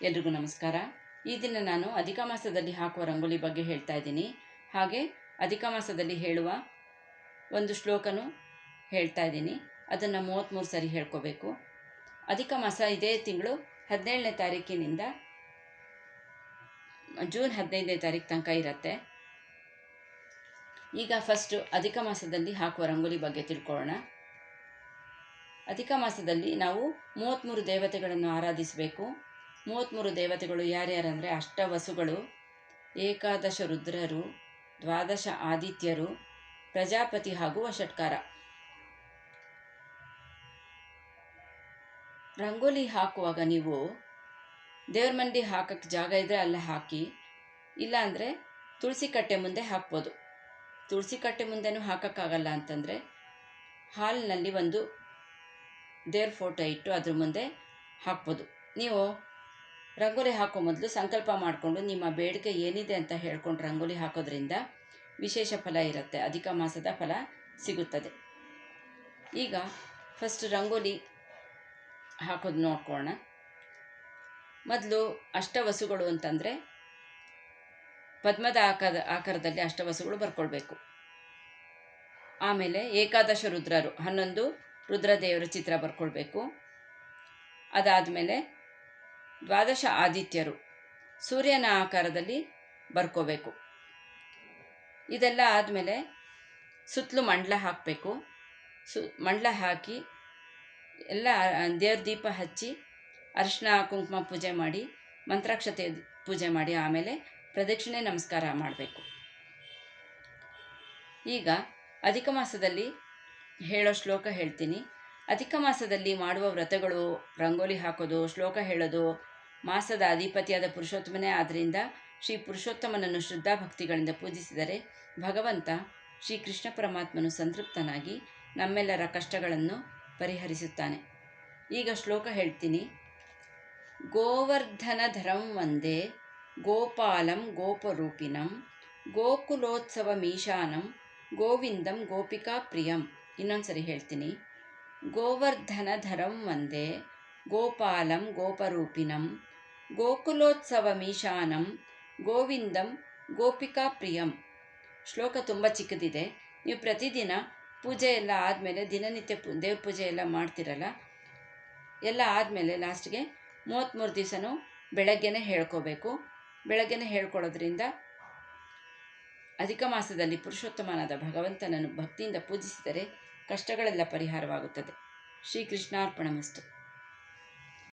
ಎಲ್ರಿಗೂ ನಮಸ್ಕಾರ. ಈ ದಿನ ನಾನು ಅಧಿಕ ಮಾಸದಲ್ಲಿ ಹಾಕುವ ರಂಗೋಲಿ ಬಗ್ಗೆ ಹೇಳ್ತಾ ಇದ್ದೀನಿ. ಹಾಗೆ ಅಧಿಕ ಮಾಸದಲ್ಲಿ ಹೇಳುವ ಒಂದು ಶ್ಲೋಕನೂ ಹೇಳ್ತಾ ಇದ್ದೀನಿ. ಅದನ್ನು 33 ಸರಿ ಹೇಳ್ಕೋಬೇಕು. ಅಧಿಕ ಮಾಸ ಇದೇ ತಿಂಗಳು 17ನೇ ತಾರೀಕಿನಿಂದ ಜೂನ್ 15ನೇ ತಾರೀಕು ತನಕ ಇರುತ್ತೆ. ಈಗ ಫಸ್ಟು ಅಧಿಕ ಮಾಸದಲ್ಲಿ ಹಾಕುವ ರಂಗೋಲಿ ಬಗ್ಗೆ ತಿಳ್ಕೊಳ್ಳೋಣ. ಅಧಿಕ ಮಾಸದಲ್ಲಿ ನಾವು 33 ದೇವತೆಗಳನ್ನು ಆರಾಧಿಸಬೇಕು. 33 ದೇವತೆಗಳು ಯಾರ್ಯಾರಂದರೆ ಅಷ್ಟವಸುಗಳು, ಏಕಾದಶ ರುದ್ರರು, ದ್ವಾದಶ ಆದಿತ್ಯರು, ಪ್ರಜಾಪತಿ ಹಾಗೂ ವಷಟ್ಕಾರ. ರಂಗೋಲಿ ಹಾಕುವಾಗ ನೀವು ದೇವ್ರ ಮನೆಗೆ ಹಾಕಕ್ಕೆ ಜಾಗ ಇದ್ದರೆ ಅಲ್ಲೇ ಹಾಕಿ, ಇಲ್ಲಾಂದರೆ ತುಳಸಿ ಕಟ್ಟೆ ಮುಂದೆ ಹಾಕ್ಬೋದು. ತುಳಸಿ ಕಟ್ಟೆ ಮುಂದೆನೂ ಹಾಕೋಕ್ಕಾಗಲ್ಲ ಅಂತಂದರೆ ಹಾಲ್ನಲ್ಲಿ ಒಂದು ದೇವ್ರ ಫೋಟೋ ಇಟ್ಟು ಅದ್ರ ಮುಂದೆ ಹಾಕ್ಬೋದು. ನೀವು ರಂಗೋಲಿ ಹಾಕೋ ಮೊದಲು ಸಂಕಲ್ಪ ಮಾಡಿಕೊಂಡು ನಿಮ್ಮ ಬೇಡಿಕೆ ಏನಿದೆ ಅಂತ ಹೇಳ್ಕೊಂಡು ರಂಗೋಲಿ ಹಾಕೋದ್ರಿಂದ ವಿಶೇಷ ಫಲ ಇರುತ್ತೆ, ಅಧಿಕ ಮಾಸದ ಫಲ ಸಿಗುತ್ತದೆ. ಈಗ ಫಸ್ಟ್ ರಂಗೋಲಿ ಹಾಕೋದು ನೋಡ್ಕೊಳ್ಳೋಣ. ಮೊದಲು ಅಷ್ಟವಸುಗಳು ಅಂತಂದರೆ ಪದ್ಮದ ಆಕಾರದಲ್ಲಿ ಅಷ್ಟವಸುಗಳು ಬರ್ಕೊಳ್ಬೇಕು. ಆಮೇಲೆ ಏಕಾದಶ ರುದ್ರರು 11 ರುದ್ರದೇವರ ಚಿತ್ರ ಬರ್ಕೊಳ್ಬೇಕು. ಅದಾದಮೇಲೆ ದ್ವಾದಶ ಆದಿತ್ಯರು ಸೂರ್ಯನ ಆಕಾರದಲ್ಲಿ ಬರ್ಕೋಬೇಕು. ಇದೆಲ್ಲ ಆದಮೇಲೆ ಸುತ್ತಲೂ ಮಂಡಲ ಹಾಕಬೇಕು. ಮಂಡಲ ಹಾಕಿ ಎಲ್ಲ ದೇವ್ರ ದೀಪ ಹಚ್ಚಿ ಅರಿಶಿನ ಕುಂಕುಮ ಪೂಜೆ ಮಾಡಿ ಮಂತ್ರಾಕ್ಷತೆ ಪೂಜೆ ಮಾಡಿ ಆಮೇಲೆ ಪ್ರದಕ್ಷಿಣೆ ನಮಸ್ಕಾರ ಮಾಡಬೇಕು. ಈಗ ಅಧಿಕ ಮಾಸದಲ್ಲಿ ಹೇಳೋ ಶ್ಲೋಕ ಹೇಳ್ತೀನಿ. ಅಧಿಕ ಮಾಸದಲ್ಲಿ ಮಾಡುವ ವ್ರತಗಳು, ರಂಗೋಲಿ ಹಾಕೋದು, ಶ್ಲೋಕ ಹೇಳೋದು, ಮಾಸದ ಅಧಿಪತಿಯಾದ ಪುರುಷೋತ್ತಮನೇ ಆದ್ದರಿಂದ ಶ್ರೀ ಪುರುಷೋತ್ತಮನನ್ನು ಶ್ರದ್ಧಾಭಕ್ತಿಗಳಿಂದ ಪೂಜಿಸಿದರೆ ಭಗವಂತ ಶ್ರೀ ಕೃಷ್ಣ ಪರಮಾತ್ಮನು ಸಂತೃಪ್ತನಾಗಿ ನಮ್ಮೆಲ್ಲರ ಕಷ್ಟಗಳನ್ನು ಪರಿಹರಿಸುತ್ತಾನೆ. ಈಗ ಶ್ಲೋಕ ಹೇಳ್ತೀನಿ. ಗೋವರ್ಧನಧರಂ ವಂದೇ ಗೋಪಾಲಂ ಗೋಪರೂಪಿಣಂ ಗೋಕುಲೋತ್ಸವಮೀಶಾನಂ ಗೋವಿಂದಂ ಗೋಪಿಕಾ ಪ್ರಿಯಂ. ಇನ್ನೊಂದು ಸರಿ ಹೇಳ್ತೀನಿ. ಗೋವರ್ಧನಧರಂ ವಂದೇ ಗೋಪಾಲಂ ಗೋಪರೂಪಿಣಂ ಗೋಕುಲೋತ್ಸವಮೀಶಾನಂ ಗೋವಿಂದಂ ಗೋಪಿಕಾ ಪ್ರಿಯಂ. ಶ್ಲೋಕ ತುಂಬ ಚಿಕ್ಕದಿದೆ. ನೀವು ಪ್ರತಿದಿನ ಪೂಜೆ ಎಲ್ಲ ಆದಮೇಲೆ ದಿನನಿತ್ಯ ದೇವ್ರ ಪೂಜೆ ಎಲ್ಲ ಮಾಡ್ತಿರಲ್ಲ, ಎಲ್ಲ ಆದಮೇಲೆ ಲಾಸ್ಟ್ಗೆ 33 ದಿವಸನೂ ಬೆಳಗ್ಗೆನೇ ಹೇಳ್ಕೋಬೇಕು. ಬೆಳಗ್ಗೆನೇ ಹೇಳ್ಕೊಳ್ಳೋದ್ರಿಂದ ಅಧಿಕ ಮಾಸದಲ್ಲಿ ಪುರುಷೋತ್ತಮನಾದ ಭಗವಂತನನ್ನು ಭಕ್ತಿಯಿಂದ ಪೂಜಿಸಿದರೆ ಕಷ್ಟಗಳೆಲ್ಲ ಪರಿಹಾರವಾಗುತ್ತದೆ. ಶ್ರೀಕೃಷ್ಣಾರ್ಪಣಮಸ್ತು.